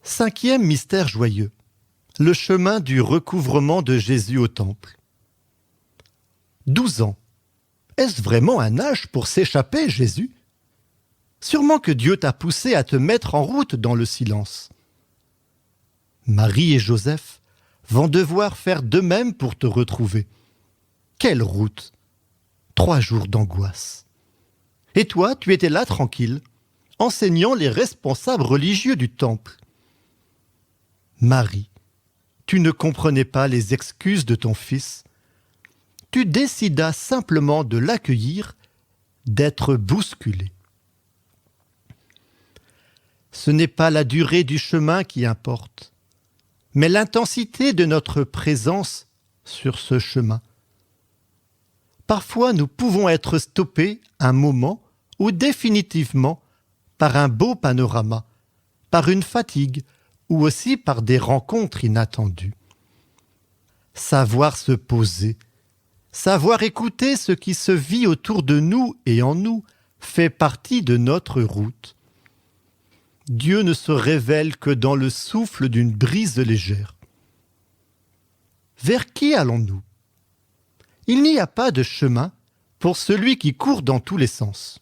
Cinquième mystère joyeux, le chemin du recouvrement de Jésus au temple. 12 ans. Est-ce vraiment un âge pour s'échapper, Jésus? Sûrement que Dieu t'a poussé à te mettre en route dans le silence. Marie et Joseph vont devoir faire de même pour te retrouver. Quelle route! 3 jours d'angoisse. Et toi, tu étais là tranquille, enseignant les responsables religieux du temple. Marie, tu ne comprenais pas les excuses de ton fils. Tu décidas simplement de l'accueillir, d'être bousculé. Ce n'est pas la durée du chemin qui importe, mais l'intensité de notre présence sur ce chemin. Parfois, nous pouvons être stoppés un moment ou définitivement par un beau panorama, par une fatigue ou aussi par des rencontres inattendues. Savoir se poser, savoir écouter ce qui se vit autour de nous et en nous fait partie de notre route. Dieu ne se révèle que dans le souffle d'une brise légère. Vers qui allons-nous? Il n'y a pas de chemin pour celui qui court dans tous les sens.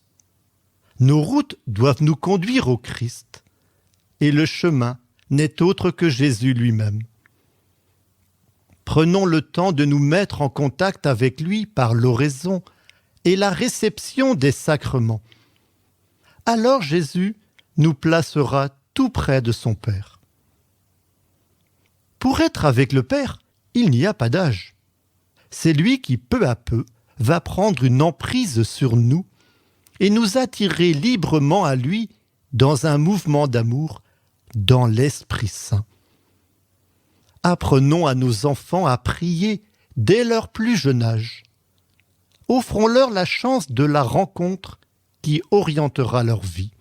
Nos routes doivent nous conduire au Christ, et le chemin n'est autre que Jésus lui-même. Prenons le temps de nous mettre en contact avec lui par l'oraison et la réception des sacrements. Alors Jésus nous placera tout près de son Père. Pour être avec le Père, il n'y a pas d'âge. C'est lui qui, peu à peu, va prendre une emprise sur nous et nous attirer librement à lui dans un mouvement d'amour, dans l'Esprit Saint. Apprenons à nos enfants à prier dès leur plus jeune âge. Offrons-leur la chance de la rencontre qui orientera leur vie.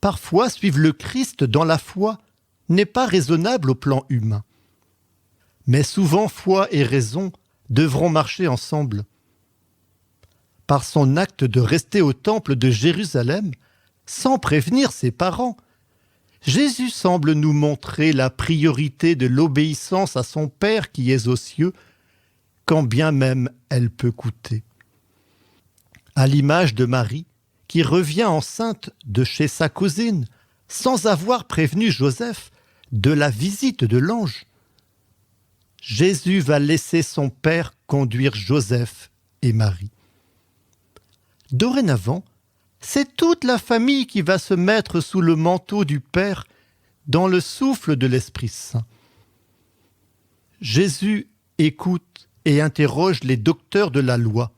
Parfois, suivre le Christ dans la foi n'est pas raisonnable au plan humain. Mais souvent, foi et raison devront marcher ensemble. Par son acte de rester au temple de Jérusalem, sans prévenir ses parents, Jésus semble nous montrer la priorité de l'obéissance à son Père qui est aux cieux, quand bien même elle peut coûter. À l'image de Marie, qui revient enceinte de chez sa cousine, sans avoir prévenu Joseph de la visite de l'ange, Jésus va laisser son Père conduire Joseph et Marie. Dorénavant, c'est toute la famille qui va se mettre sous le manteau du Père dans le souffle de l'Esprit Saint. Jésus écoute et interroge les docteurs de la loi.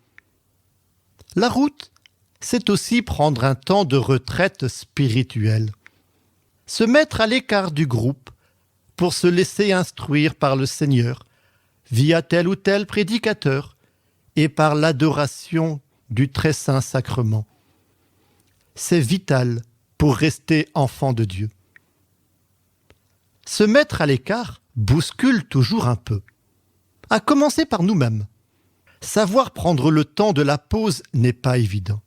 La route, c'est aussi prendre un temps de retraite spirituelle. Se mettre à l'écart du groupe pour se laisser instruire par le Seigneur via tel ou tel prédicateur et par l'adoration du très saint sacrement. C'est vital pour rester enfant de Dieu. Se mettre à l'écart bouscule toujours un peu. À commencer par nous-mêmes. Savoir prendre le temps de la pause n'est pas évident.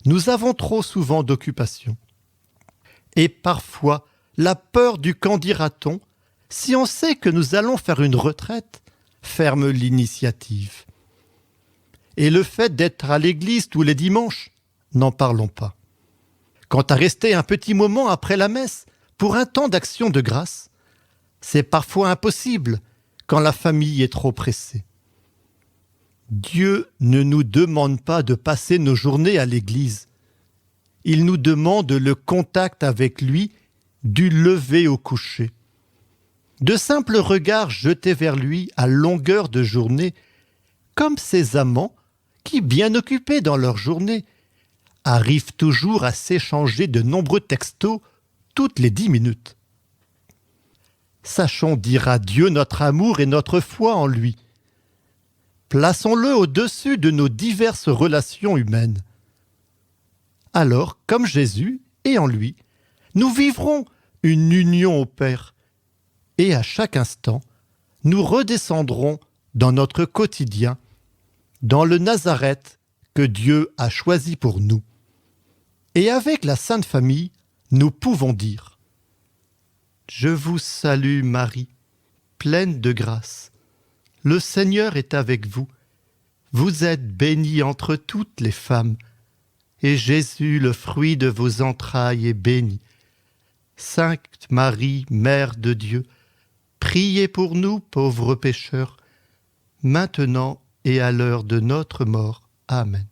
Nous avons trop souvent d'occupations. Et parfois, la peur du qu'en dira-t-on, si on sait que nous allons faire une retraite, ferme l'initiative. Et le fait d'être à l'église tous les dimanches, n'en parlons pas. Quant à rester un petit moment après la messe pour un temps d'action de grâce, c'est parfois impossible quand la famille est trop pressée. Dieu ne nous demande pas de passer nos journées à l'église. Il nous demande le contact avec lui du lever au coucher. De simples regards jetés vers lui à longueur de journée, comme ces amants qui, bien occupés dans leur journée, arrivent toujours à s'échanger de nombreux textos toutes les 10 minutes. Sachons dire à Dieu notre amour et notre foi en lui. Plaçons-le au-dessus de nos diverses relations humaines. Alors, comme Jésus et en lui, nous vivrons une union au Père et à chaque instant, nous redescendrons dans notre quotidien, dans le Nazareth que Dieu a choisi pour nous. Et avec la Sainte Famille, nous pouvons dire Je vous salue Marie, pleine de grâce. Le Seigneur est avec vous. Vous êtes bénie entre toutes les femmes, et Jésus, le fruit de vos entrailles, est béni. Sainte Marie, Mère de Dieu, priez pour nous, pauvres pécheurs, maintenant et à l'heure de notre mort. Amen.